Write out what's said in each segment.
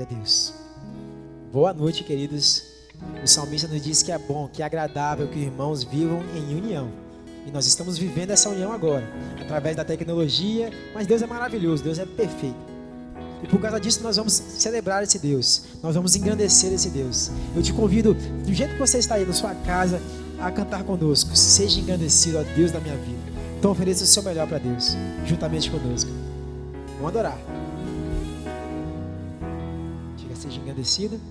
Deus. Boa noite, queridos. O salmista nos diz que é bom, que é agradável que irmãos vivam em união. E nós estamos vivendo essa união agora, através da tecnologia, mas Deus é maravilhoso, Deus é perfeito. E por causa disso nós vamos celebrar esse Deus, nós vamos engrandecer esse Deus. Eu te convido, do jeito que você está aí na sua casa, a cantar conosco. Seja engrandecido, ó Deus da minha vida. Então ofereça o seu melhor para Deus, juntamente conosco. Vamos adorar. Diga, seja engrandecido.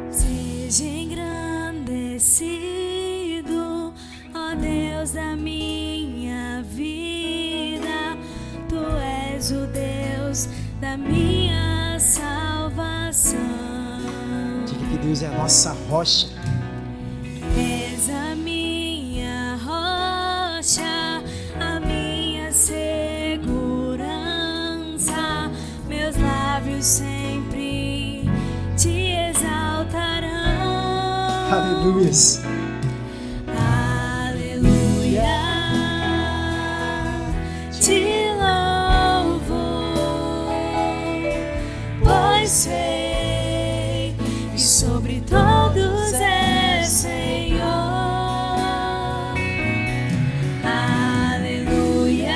Seja engrandecido, ó Deus da minha vida. Tu és o Deus da minha salvação. Diga que Deus é a nossa rocha. És a minha rocha, a minha segurança. Meus lábios sempre te exaltarão. Aleluias. Aleluia, te louvo, pois sei que sobre todos és Senhor. Aleluia,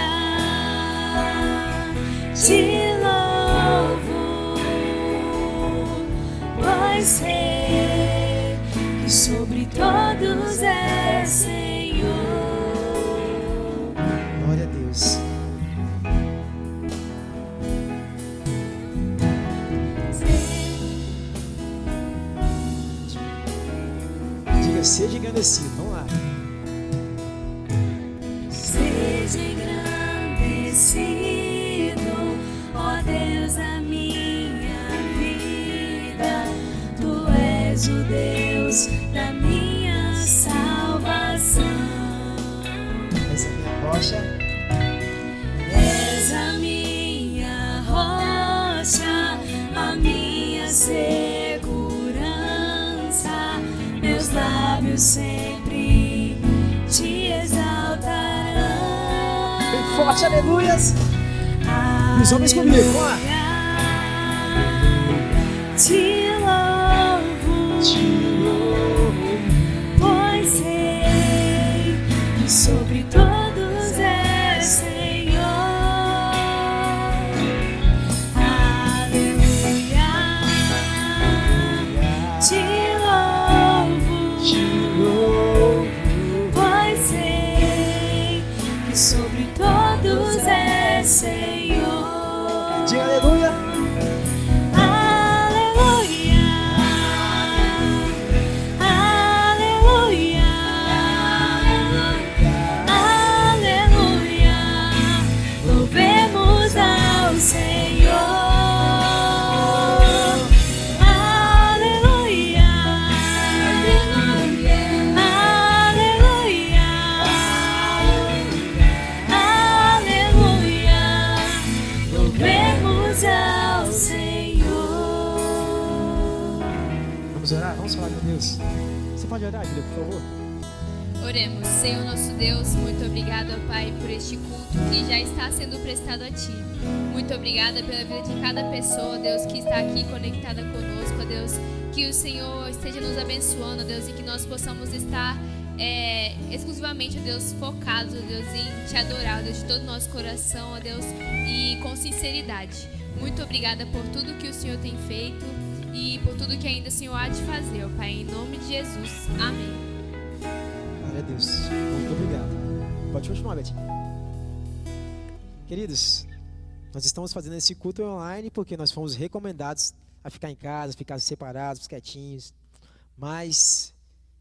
te louvo, pois sei que sobre todos és Senhor. Glória a Deus. Diga, seja engrandecido. Vamos lá. Seja engrandecido, ó Deus da minha vida. Tu és o Deus da minha salvação. Essa é a minha rocha. És a minha rocha, a minha segurança. Meus lábios sempre te exaltarão. Bem forte, aleluias. E os homens comigo, vamos lá. Te louvo, pois sei que sobre todos és Senhor. Aleluia, te louvo, pois sei que sobre todos és Senhor. Diga aleluia. Aleluia, aleluia, aleluia, louvemos ao Senhor. Aleluia, aleluia, aleluia, louvemos ao Senhor. Vamos orar? Vamos falar com Deus. Você pode orar, Julia, por favor? Oremos. Senhor nosso Deus, muito obrigado, ó Pai, por este culto que já está sendo prestado a Ti. Muito obrigada pela vida de cada pessoa, Deus, que está aqui conectada conosco, ó Deus. Que o Senhor esteja nos abençoando, ó Deus, e que nós possamos estar exclusivamente, ó Deus, focados, ó Deus, em Te adorar, ó Deus, de todo o nosso coração, ó Deus, e com sinceridade. Muito obrigada por tudo que o Senhor tem feito e por tudo que ainda o Senhor há de fazer, ó Pai, em nome de Jesus. Amém. Glória a Deus. Muito obrigado. Pode continuar, Betinho. Queridos, nós estamos fazendo esse culto online porque nós fomos recomendados a ficar em casa, ficar separados, quietinhos. Mas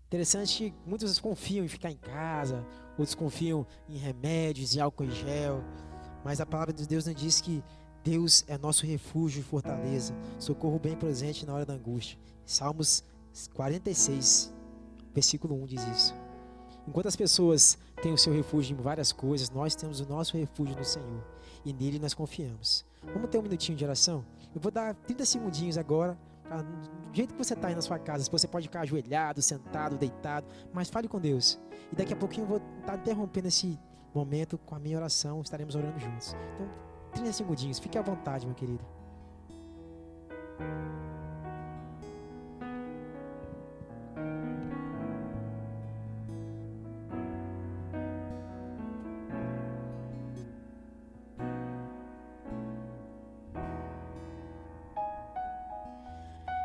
interessante que muitos confiam em ficar em casa, outros confiam em remédios, em álcool em gel. Mas a palavra de Deus nos diz que Deus é nosso refúgio e fortaleza, socorro bem presente na hora da angústia. Salmos 46, versículo 1 diz isso. Enquanto as pessoas têm o seu refúgio em várias coisas, nós temos o nosso refúgio no Senhor e nele nós confiamos. Vamos ter um minutinho de oração? Eu vou dar 30 segundinhos agora, do jeito que você está aí na sua casa. Você pode ficar ajoelhado, sentado, deitado, mas fale com Deus. E daqui a pouquinho eu vou estar interrompendo esse momento com a minha oração, estaremos orando juntos. Então, 30 segundinhos, fique à vontade, meu querido.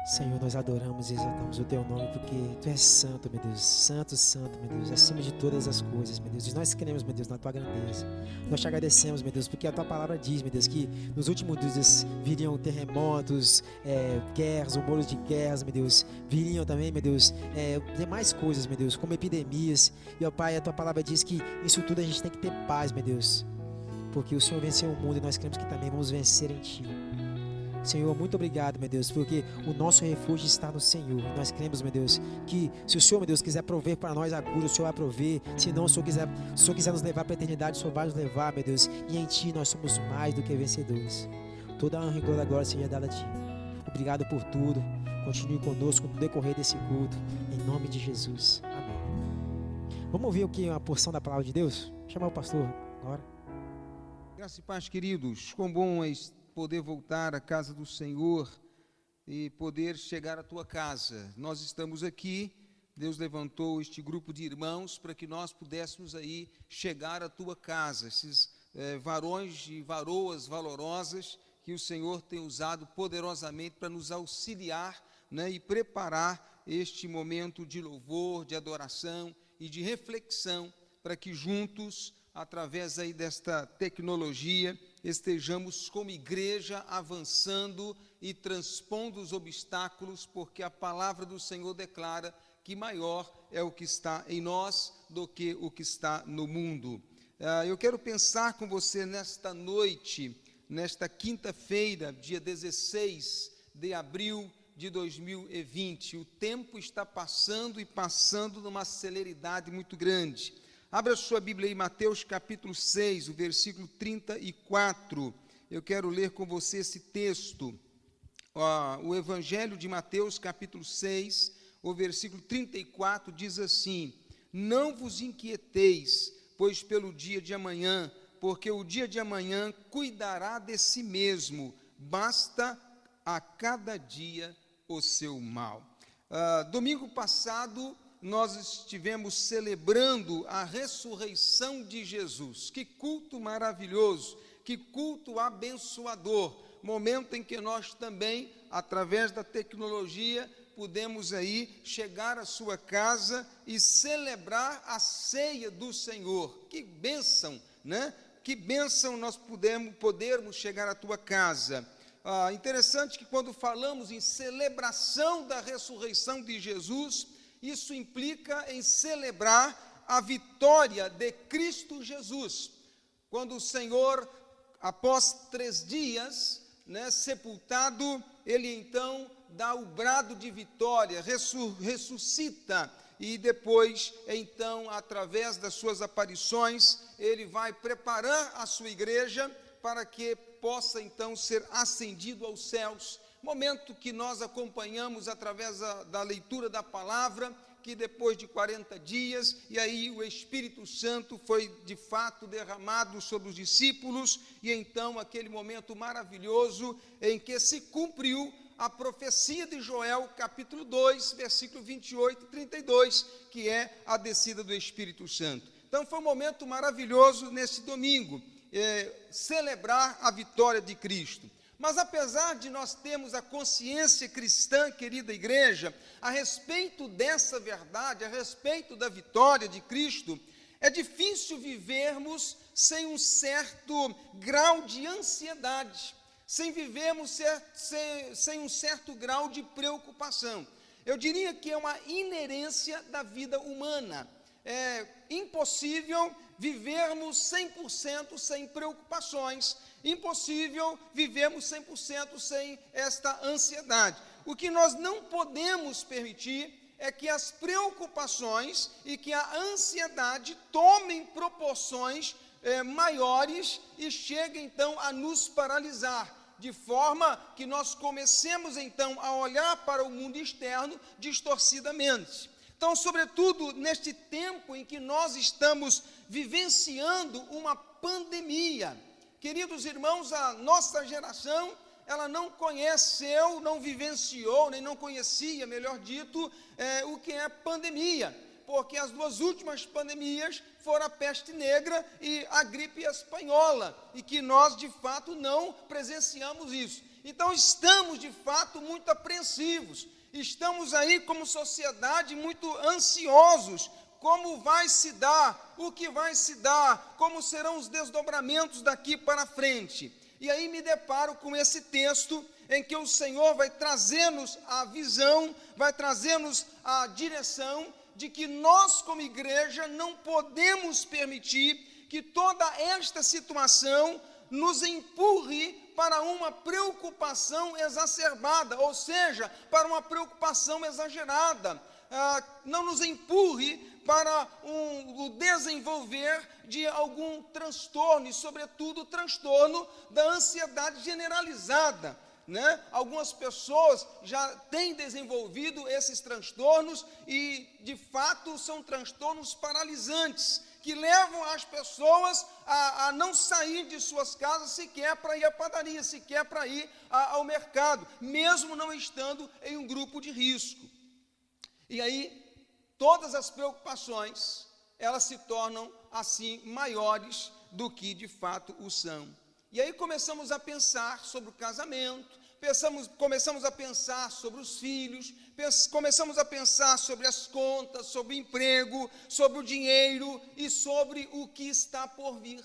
Senhor, nós adoramos e exaltamos o Teu nome, porque Tu és santo, meu Deus, santo, santo, meu Deus, acima de todas as coisas, meu Deus, e nós cremos, meu Deus, na Tua grandeza, nós Te agradecemos, meu Deus, porque a Tua palavra diz, meu Deus, que nos últimos dias viriam terremotos, guerras, rumores de guerras, meu Deus, viriam também, meu Deus, demais coisas, meu Deus, como epidemias, e ó Pai, a Tua palavra diz que isso tudo a gente tem que ter paz, meu Deus, porque o Senhor venceu o mundo e nós cremos que também vamos vencer em Ti. Senhor, muito obrigado, meu Deus, porque o nosso refúgio está no Senhor. Nós cremos, meu Deus, que se o Senhor, meu Deus, quiser prover para nós a cura, o Senhor vai prover. Se não, se o Senhor quiser nos levar para a eternidade, o Senhor vai nos levar, meu Deus. E em Ti nós somos mais do que vencedores. Toda a honra e toda a glória seja dada a Ti. Obrigado por tudo. Continue conosco no decorrer desse culto. Em nome de Jesus. Amém. Vamos ouvir o que é uma porção da palavra de Deus? Chamar o pastor agora. Graça e paz, queridos. Quão bom é poder voltar à casa do Senhor e poder chegar à tua casa. Nós estamos aqui, Deus levantou este grupo de irmãos para que nós pudéssemos aí chegar à tua casa, esses varões e varoas valorosas que o Senhor tem usado poderosamente para nos auxiliar, né, e preparar este momento de louvor, de adoração e de reflexão, para que juntos, através aí desta tecnologia, estejamos como igreja avançando e transpondo os obstáculos, porque a palavra do Senhor declara que maior é o que está em nós do que o que está no mundo. Eu quero pensar com você nesta noite, nesta quinta-feira, dia 16 de abril de 2020. O tempo está passando e passando numa celeridade muito grande. Abra sua Bíblia em Mateus capítulo 6, o versículo 34. Eu quero ler com você esse texto. O Evangelho de Mateus capítulo 6, o versículo 34 diz assim: não vos inquieteis, pois pelo dia de amanhã, porque o dia de amanhã cuidará de si mesmo, basta a cada dia o seu mal. Domingo passado, nós estivemos celebrando a ressurreição de Jesus. Que culto maravilhoso, que culto abençoador, momento em que nós também, através da tecnologia, pudemos aí chegar à sua casa e celebrar a ceia do Senhor. Que bênção, né? Que bênção nós podermos chegar à tua casa. Interessante que quando falamos em celebração da ressurreição de Jesus, isso implica em celebrar a vitória de Cristo Jesus. Quando o Senhor, após 3 dias, né, sepultado, Ele então dá o brado de vitória, ressuscita, e depois, então, através das suas aparições, Ele vai preparar a sua igreja para que possa então ser ascendido aos céus. Momento que nós acompanhamos através da leitura da palavra, que depois de 40 dias, e aí o Espírito Santo foi de fato derramado sobre os discípulos, e então aquele momento maravilhoso em que se cumpriu a profecia de Joel, capítulo 2, versículo 28 e 32, que é a descida do Espírito Santo. Então foi um momento maravilhoso nesse domingo, celebrar a vitória de Cristo. Mas apesar de nós termos a consciência cristã, querida igreja, a respeito dessa verdade, a respeito da vitória de Cristo, é difícil vivermos sem um certo grau de ansiedade, sem vivermos sem um certo grau de preocupação. Eu diria que é uma inerência da vida humana. É impossível vivermos 100% sem preocupações, impossível vivermos 100% sem esta ansiedade. O que nós não podemos permitir é que as preocupações e que a ansiedade tomem proporções maiores e cheguem então a nos paralisar, de forma que nós comecemos então a olhar para o mundo externo distorcidamente. Então, sobretudo neste tempo em que nós estamos vivenciando uma pandemia, queridos irmãos, a nossa geração ela não conheceu, não vivenciou, nem não conhecia, melhor dito, o que é pandemia, porque as duas últimas pandemias foram a peste negra e a gripe espanhola, e que nós, de fato, não presenciamos isso. Então, estamos, de fato, muito apreensivos, estamos aí, como sociedade, muito ansiosos. Como vai se dar, o que vai se dar, como serão os desdobramentos daqui para frente. E aí me deparo com esse texto em que o Senhor vai trazer-nos a visão, vai trazer-nos a direção de que nós, como igreja, não podemos permitir que toda esta situação nos empurre para uma preocupação exacerbada, ou seja, para uma preocupação exagerada. Não nos empurre para o desenvolver de algum transtorno, e sobretudo o transtorno da ansiedade generalizada, né? Algumas pessoas já têm desenvolvido esses transtornos e, de fato, são transtornos paralisantes, que levam as pessoas a não sair de suas casas sequer para ir à padaria, sequer para ir ao mercado, mesmo não estando em um grupo de risco. E aí, todas as preocupações, elas se tornam, assim, maiores do que de fato o são. E aí começamos a pensar sobre o casamento, começamos a pensar sobre os filhos, começamos a pensar sobre as contas, sobre o emprego, sobre o dinheiro e sobre o que está por vir.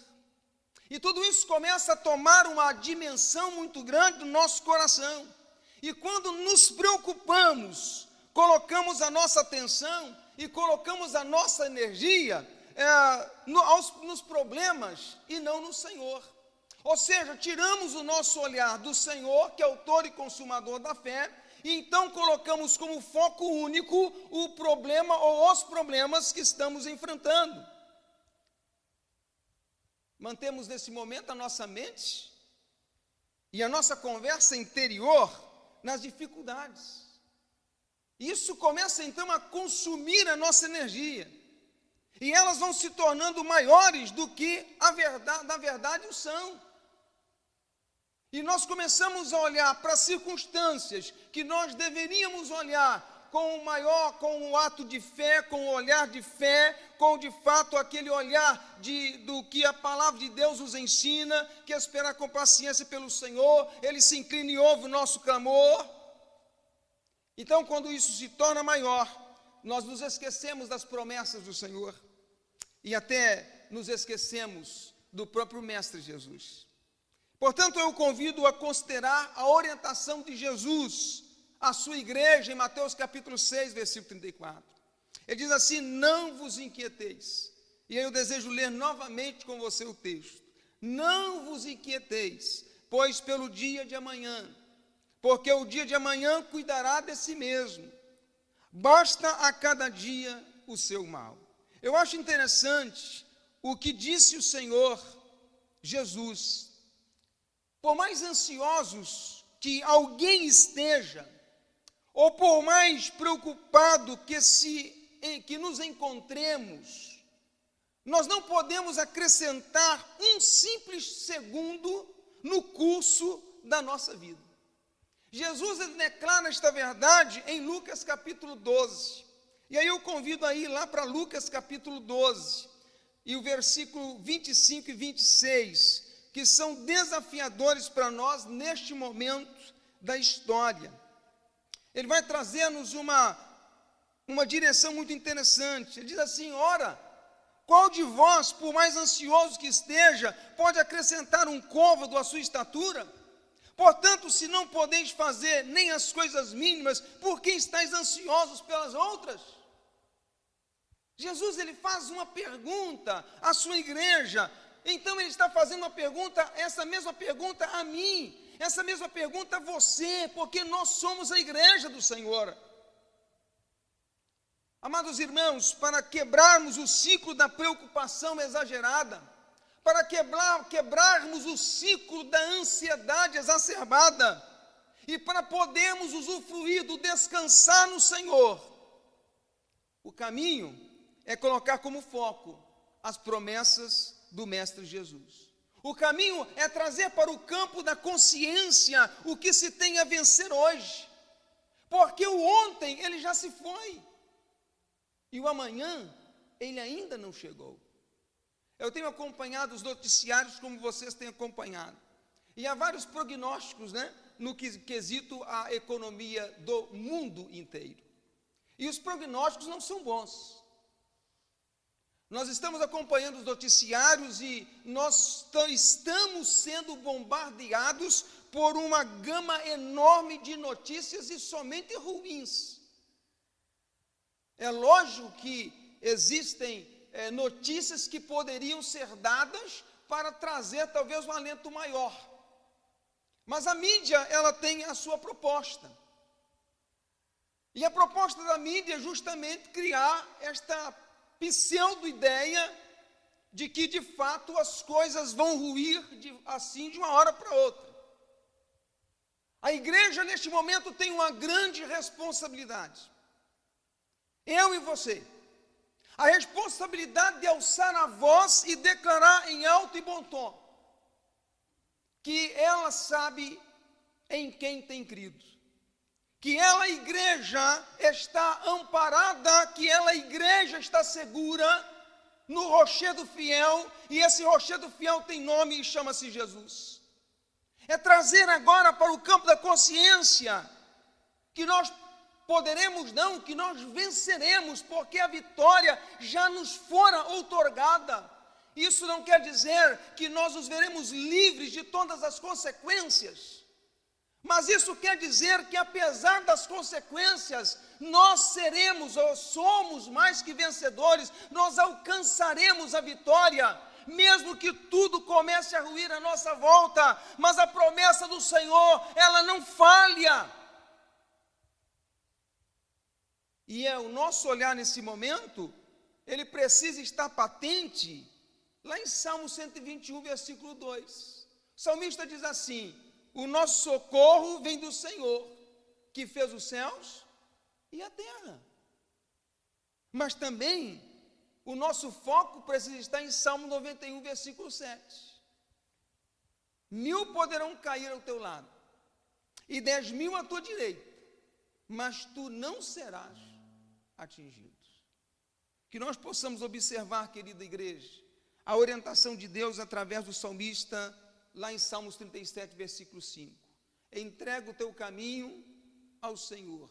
E tudo isso começa a tomar uma dimensão muito grande do nosso coração. E quando nos preocupamos, colocamos a nossa atenção e colocamos a nossa energia nos problemas e não no Senhor. Ou seja, tiramos o nosso olhar do Senhor, que é autor e consumador da fé, e então colocamos como foco único o problema ou os problemas que estamos enfrentando. Mantemos nesse momento a nossa mente e a nossa conversa interior nas dificuldades. Isso começa então a consumir a nossa energia. E elas vão se tornando maiores do que na verdade o são. E nós começamos a olhar para circunstâncias que nós deveríamos olhar com um ato de fé, com um olhar de fé, com de fato aquele olhar do que a palavra de Deus nos ensina, que é esperar com paciência pelo Senhor, Ele se inclina e ouve o nosso clamor. Então, quando isso se torna maior, nós nos esquecemos das promessas do Senhor e até nos esquecemos do próprio Mestre Jesus. Portanto, eu o convido a considerar a orientação de Jesus à sua igreja em Mateus capítulo 6, versículo 34. Ele diz assim: não vos inquieteis. E aí eu desejo ler novamente com você o texto. Não vos inquieteis, pois pelo dia de amanhã, porque o dia de amanhã cuidará de si mesmo. Basta a cada dia o seu mal. Eu acho interessante o que disse o Senhor Jesus. Por mais ansiosos que alguém esteja, ou por mais preocupado que nos encontremos, nós não podemos acrescentar um simples segundo no curso da nossa vida. Jesus declara esta verdade em Lucas capítulo 12. E aí eu convido a ir lá para Lucas capítulo 12, e o versículo 25 e 26, que são desafiadores para nós neste momento da história. Ele vai trazer-nos uma direção muito interessante. Ele diz assim: ora, qual de vós, por mais ansioso que esteja, pode acrescentar um côvado à sua estatura? Portanto, se não podeis fazer nem as coisas mínimas, por que estáis ansiosos pelas outras? Jesus, ele faz uma pergunta à sua igreja. Então ele está fazendo uma pergunta, essa mesma pergunta a mim, essa mesma pergunta a você, porque nós somos a igreja do Senhor. Amados irmãos, para quebrarmos o ciclo da preocupação exagerada, para quebrarmos o ciclo da ansiedade exacerbada, e para podermos usufruir do descansar no Senhor, o caminho é colocar como foco as promessas do Mestre Jesus. O caminho é trazer para o campo da consciência o que se tem a vencer hoje. Porque o ontem, ele já se foi. E o amanhã, ele ainda não chegou. Eu tenho acompanhado os noticiários como vocês têm acompanhado. E há vários prognósticos, no quesito a economia do mundo inteiro. E os prognósticos não são bons. Nós estamos acompanhando os noticiários e nós estamos sendo bombardeados por uma gama enorme de notícias e somente ruins. É lógico que existem notícias que poderiam ser dadas para trazer talvez um alento maior. Mas a mídia, ela tem a sua proposta. E a proposta da mídia é justamente criar esta pseudo-ideia de que, de fato, as coisas vão ruir assim de uma hora para outra. A igreja, neste momento, tem uma grande responsabilidade. Eu e você. A responsabilidade de alçar a voz e declarar em alto e bom tom que ela sabe em quem tem crido. Que ela, igreja, está amparada, que ela, igreja, está segura no rochedo fiel, e esse rochedo fiel tem nome e chama-se Jesus. É trazer agora para o campo da consciência que nós poderemos não, que nós venceremos, porque a vitória já nos fora outorgada. Isso não quer dizer que nós nos veremos livres de todas as consequências, mas isso quer dizer que, apesar das consequências, nós seremos ou somos mais que vencedores, nós alcançaremos a vitória, mesmo que tudo comece a ruir à nossa volta, mas a promessa do Senhor, ela não falha. E o nosso olhar nesse momento, ele precisa estar patente, lá em Salmo 121, versículo 2. O salmista diz assim: o nosso socorro vem do Senhor, que fez os céus e a terra. Mas também, o nosso foco precisa estar em Salmo 91, versículo 7. 1000 poderão cair ao teu lado, e 10.000 à tua direita, mas tu não serás atingido. Que nós possamos observar, querida igreja, a orientação de Deus através do salmista, lá em Salmos 37, versículo 5. Entrega o teu caminho ao Senhor,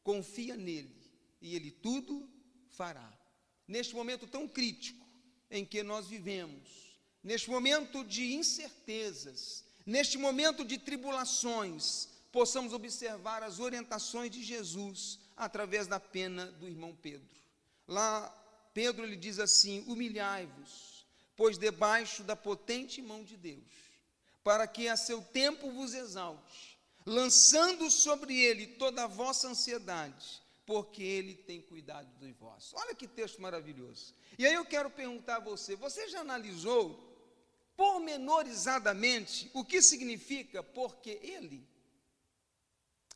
confia nele, e ele tudo fará. Neste momento tão crítico em que nós vivemos, neste momento de incertezas, neste momento de tribulações, possamos observar as orientações de Jesus através da pena do irmão Pedro. Lá, Pedro, ele diz assim: humilhai-vos, pois debaixo da potente mão de Deus, para que a seu tempo vos exalte, lançando sobre ele toda a vossa ansiedade, porque ele tem cuidado de vós. Olha que texto maravilhoso. E aí eu quero perguntar a você: você já analisou pormenorizadamente o que significa porque ele?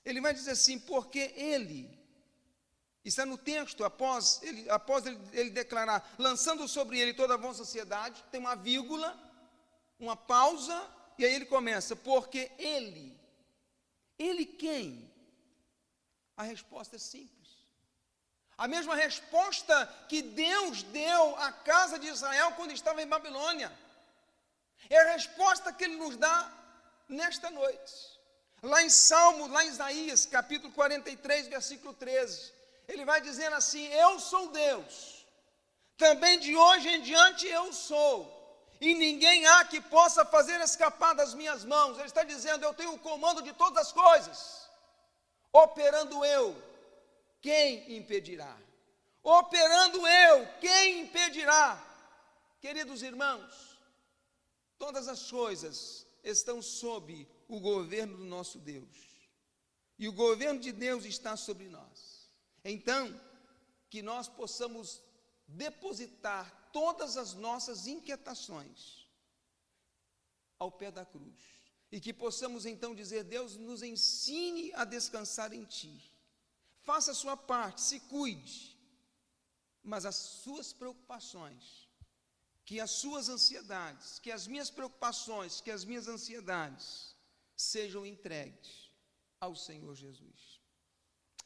Ele vai dizer assim: porque ele. Está no texto, após ele declarar, lançando sobre ele toda a vossa ansiedade, tem uma vírgula, uma pausa, e aí ele começa: porque ele. Ele quem? A resposta é simples. A mesma resposta que Deus deu à casa de Israel quando estava em Babilônia. É a resposta que ele nos dá nesta noite. Lá em Isaías, capítulo 43, versículo 13. Ele vai dizendo assim: eu sou Deus, também de hoje em diante eu sou, e ninguém há que possa fazer escapar das minhas mãos. Ele está dizendo: eu tenho o comando de todas as coisas, operando eu, quem impedirá? Operando eu, quem impedirá? Queridos irmãos, todas as coisas estão sob o governo do nosso Deus, e o governo de Deus está sobre nós. Então, que nós possamos depositar todas as nossas inquietações ao pé da cruz, e que possamos então dizer: Deus, nos ensine a descansar em Ti. Faça a sua parte, se cuide, mas as suas preocupações, que as suas ansiedades, que as minhas preocupações, que as minhas ansiedades sejam entregues ao Senhor Jesus.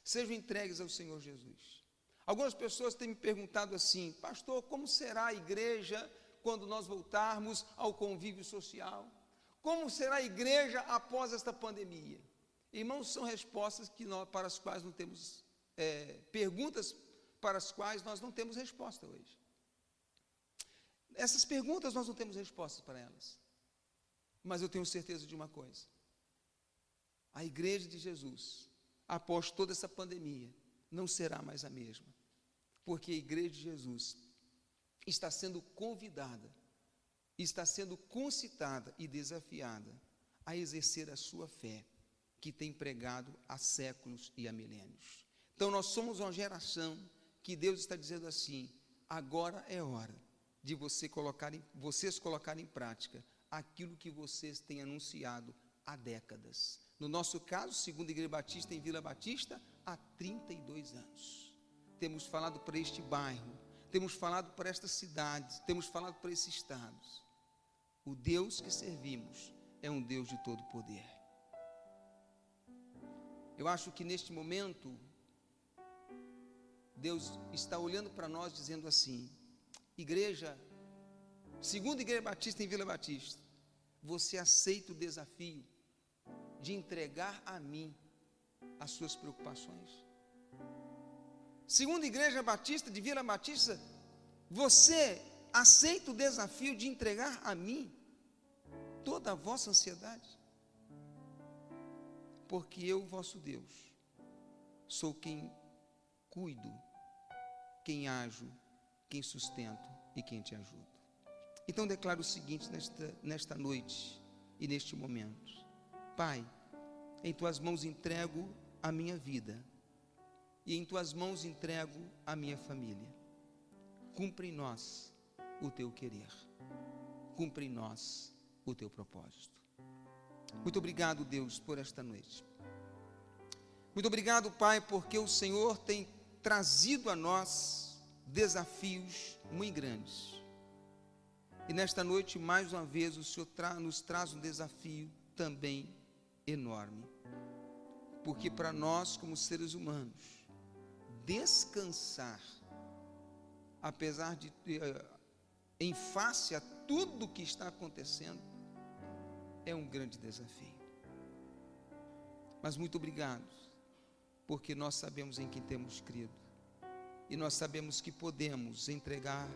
Sejam entregues ao Senhor Jesus. Algumas pessoas têm me perguntado assim: pastor, como será a igreja quando nós voltarmos ao convívio social? Como será a igreja após esta pandemia? Irmãos, são respostas para as quais não temos, perguntas para as quais nós não temos resposta hoje. Essas perguntas nós não temos respostas para elas. Mas eu tenho certeza de uma coisa: a igreja de Jesus, após toda essa pandemia, não será mais a mesma. Porque a igreja de Jesus está sendo convidada, está sendo concitada e desafiada a exercer a sua fé, que tem pregado há séculos e há milênios. Então nós somos uma geração que Deus está dizendo assim: agora é hora de vocês colocarem em prática aquilo que vocês têm anunciado há décadas. No nosso caso, segundo a Igreja Batista em Vila Batista, há 32 anos. Temos falado para este bairro, temos falado para esta cidade, temos falado para esses estados. O Deus que servimos é um Deus de todo poder. Eu acho que neste momento, Deus está olhando para nós dizendo assim: igreja, segundo a Igreja Batista em Vila Batista, você aceita o desafio de entregar a mim as suas preocupações? Segundo a Igreja Batista de Vila Batista, você aceita o desafio de entregar a mim toda a vossa ansiedade? Porque eu, vosso Deus, sou quem cuido, quem ajo, quem sustento e quem te ajuda. Então declaro o seguinte nesta noite e neste momento: Pai, em tuas mãos entrego a minha vida e em tuas mãos entrego a minha família. Cumpre em nós o teu querer, cumpre em nós o teu propósito. Muito obrigado, Deus, por esta noite. Muito obrigado, Pai, porque o Senhor tem trazido a nós desafios muito grandes. E nesta noite, mais uma vez, o Senhor nos traz um desafio também enorme. Porque para nós, como seres humanos, descansar, apesar de, em face a tudo que está acontecendo, é um grande desafio. Mas muito obrigado, porque nós sabemos em quem temos crido. E nós sabemos que podemos entregar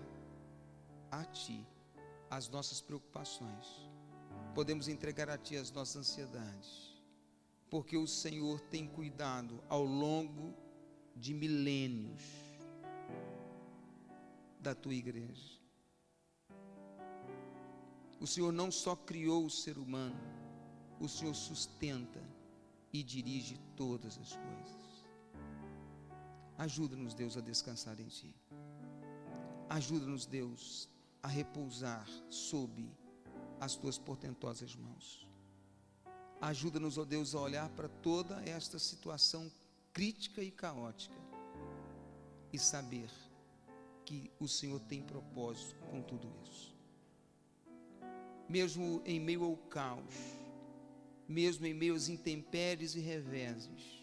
a Ti as nossas preocupações. Podemos entregar a Ti as nossas ansiedades. Porque o Senhor tem cuidado ao longo de milênios da Tua igreja. O Senhor não só criou o ser humano, o Senhor sustenta e dirige todas as coisas. Ajuda-nos, Deus, a descansar em Ti. Ajuda-nos, Deus, a repousar sob as Tuas portentosas mãos. Ajuda-nos, ó Deus, a olhar para toda esta situação crítica e caótica e saber que o Senhor tem propósito com tudo isso. Mesmo em meio ao caos, mesmo em meio às intempéries e reveses,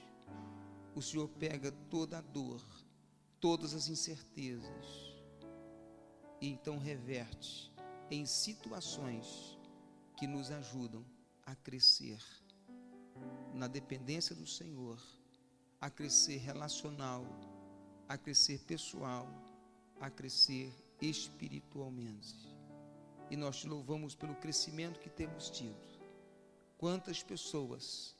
o Senhor pega toda a dor, todas as incertezas, e então reverte em situações que nos ajudam a crescer na dependência do Senhor, a crescer relacional, a crescer pessoal, a crescer espiritualmente. E nós te louvamos pelo crescimento que temos tido. Quantas pessoas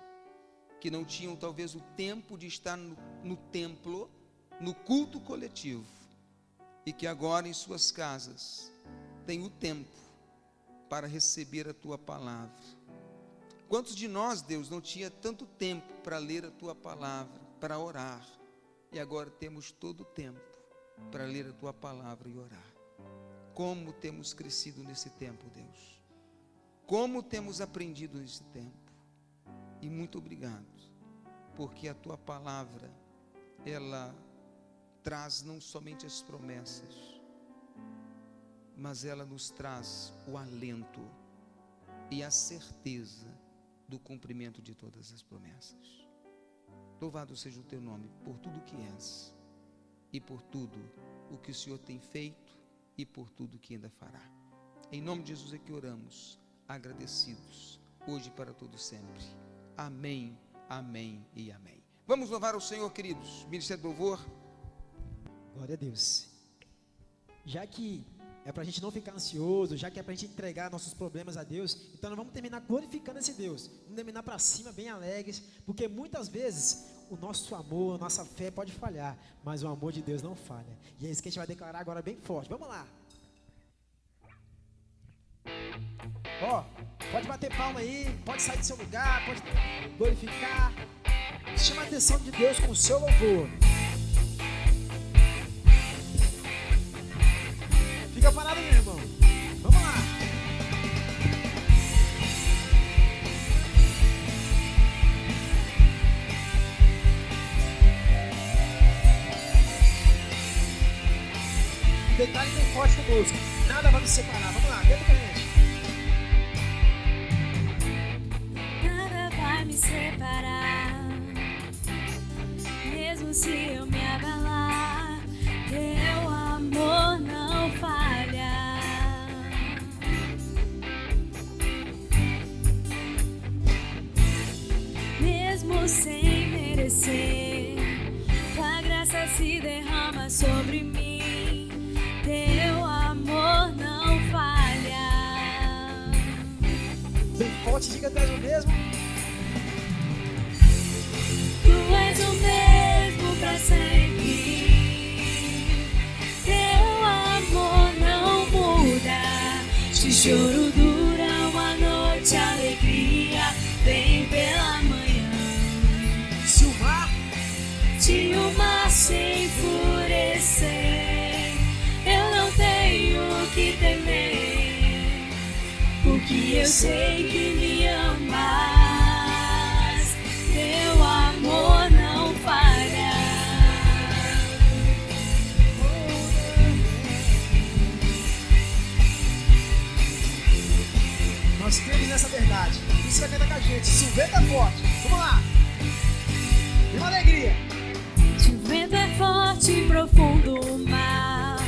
que não tinham talvez o tempo de estar no templo, no culto coletivo, e que agora em suas casas têm o tempo para receber a Tua palavra. Quantos de nós, Deus, não tinha tanto tempo para ler a Tua palavra, para orar, e agora temos todo o tempo para ler a Tua palavra e orar. Como temos crescido nesse tempo, Deus. Como temos aprendido nesse tempo. E muito obrigado, porque a Tua palavra, ela traz não somente as promessas, mas ela nos traz o alento e a certeza do cumprimento de todas as promessas. Louvado seja o teu nome por tudo que és e por tudo o que o Senhor tem feito e por tudo que ainda fará. Em nome de Jesus é que oramos, agradecidos, hoje e para todo sempre. Amém, amém e amém. Vamos louvar o Senhor, queridos. Ministério do Louvor. Glória a Deus. Já que é para a gente não ficar ansioso, já que é para a gente entregar nossos problemas a Deus, então nós vamos terminar glorificando esse Deus. Vamos terminar para cima, bem alegres, porque muitas vezes o nosso amor, a nossa fé pode falhar, mas o amor de Deus não falha. E é isso que a gente vai declarar agora bem forte. Vamos lá. Ó, pode bater palma aí, pode sair do seu lugar, pode glorificar. Chama a atenção de Deus com o seu louvor. Fica parado aí, meu irmão. Vamos lá. Detalhe bem forte conosco. Nada vai nos separar. Vamos lá, canta com a gente. Nada vai me separar, mesmo se eu me abalar, teu amor não falha. Mesmo sem merecer, tua graça se derrama sobre mim, teu amor não falha. Bem forte, diga atrás do mesmo. Tu és o mesmo pra sempre, teu amor não muda. Se o choro dura uma noite, a alegria vem pela manhã. Se o mar se enfurecer, eu não tenho o que temer, porque eu sei que me amas, teu amor não falha. Nós cremos nessa verdade. Isso vai cantar com a gente. Se o vento é forte. Vamos lá. E uma alegria. Se o vento é forte e profundo o mar,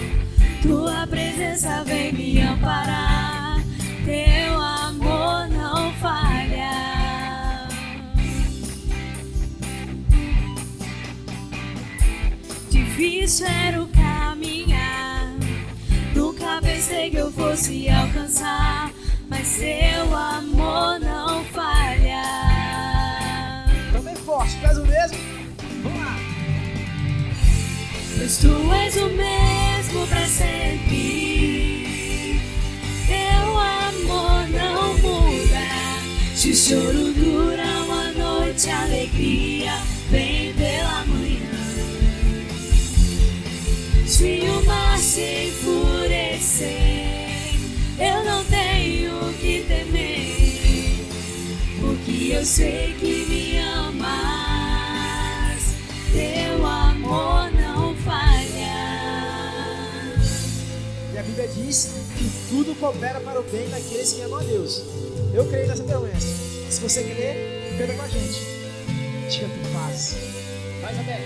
tua presença vem me amparar, teu amor não falha. Difícil era o caminhar, nunca pensei que eu fosse alcançar, mas teu amor não falha. Também forte. Faz o mesmo. Vamos lá. Pois tu és o mesmo pra sempre, teu amor não muda. Se o choro dura uma noite, a alegria vem pela manhã. Se o mar se enfurecer, eu não tenho o que temer, porque eu sei que me amas, teu amor não falha. E a Bíblia diz que tudo coopera para o bem daqueles que amam a Deus. Eu creio nessa promessa. Se você crer, canta com a gente. Diga, tu faz. Vai, Isabel.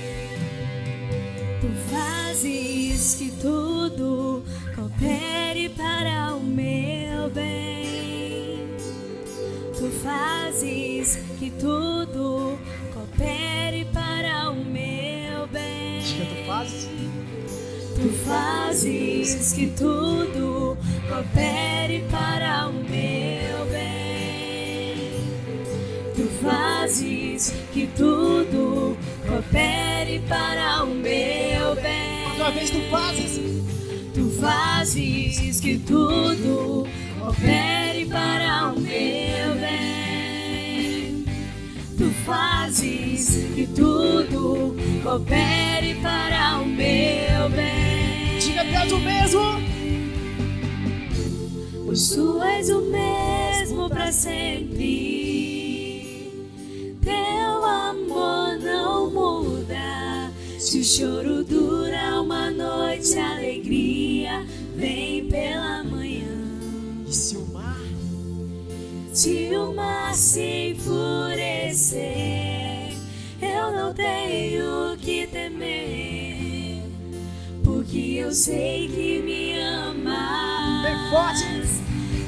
Tu fazes que tudo coopere para o meu bem. Tu fazes que tudo coopere para o meu bem. Diga, tu fazes. Tu fazes que tudo coopere para o meu bem. Tu fazes que tudo coopere para o meu bem. Mais uma vez, tu fazes. Tu fazes que tudo coopere para o meu bem. Tu fazes que tudo coopere para o meu bem. Diga, tu és o mesmo. Pois tu és o mesmo pra sempre, teu amor não muda. Se o choro dura uma noite, a alegria vem pela Se o mar se enfurecer, eu não tenho que temer, porque eu sei que me amas. Bem forte.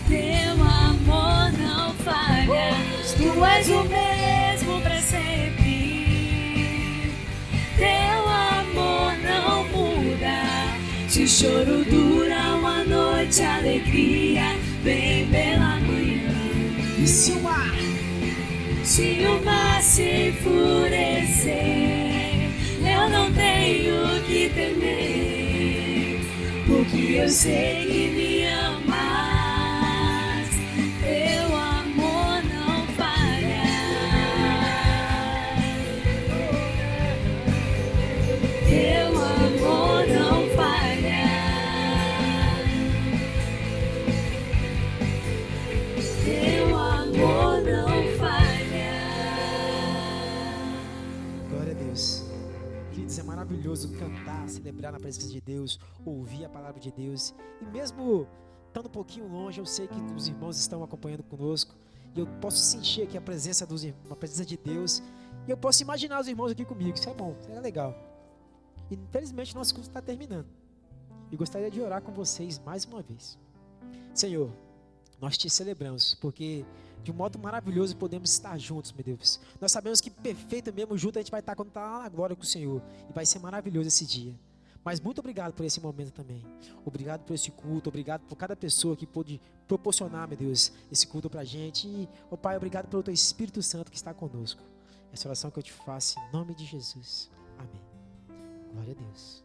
Teu amor não falha, tu és o mesmo pra sempre. Teu amor não muda, se o choro dura uma noite, a alegria vem pela manhã. E se o mar se enfurecer, eu não tenho que temer, porque eu sei que me amas. Teu amor não falha. Teu amor não falha. Teu amor não falha. Glória a Deus. Queridos, é maravilhoso cantar, celebrar na presença de Deus, ouvir a palavra de Deus. E mesmo estando um pouquinho longe, eu sei que os irmãos estão acompanhando conosco. E eu posso sentir aqui a presença a presença de Deus. E eu posso imaginar os irmãos aqui comigo. Isso é bom, isso é legal. E infelizmente nosso curso está terminando. E gostaria de orar com vocês mais uma vez. Senhor, nós te celebramos, porque de um modo maravilhoso podemos estar juntos, meu Deus. Nós sabemos que perfeito mesmo junto a gente vai estar quando está lá na glória com o Senhor. E vai ser maravilhoso esse dia. Mas muito obrigado por esse momento também. Obrigado por esse culto, obrigado por cada pessoa que pôde proporcionar, meu Deus, esse culto pra gente. E, ó Pai, obrigado pelo Teu Espírito Santo que está conosco. Essa oração que eu te faço em nome de Jesus. Amém. Glória a Deus.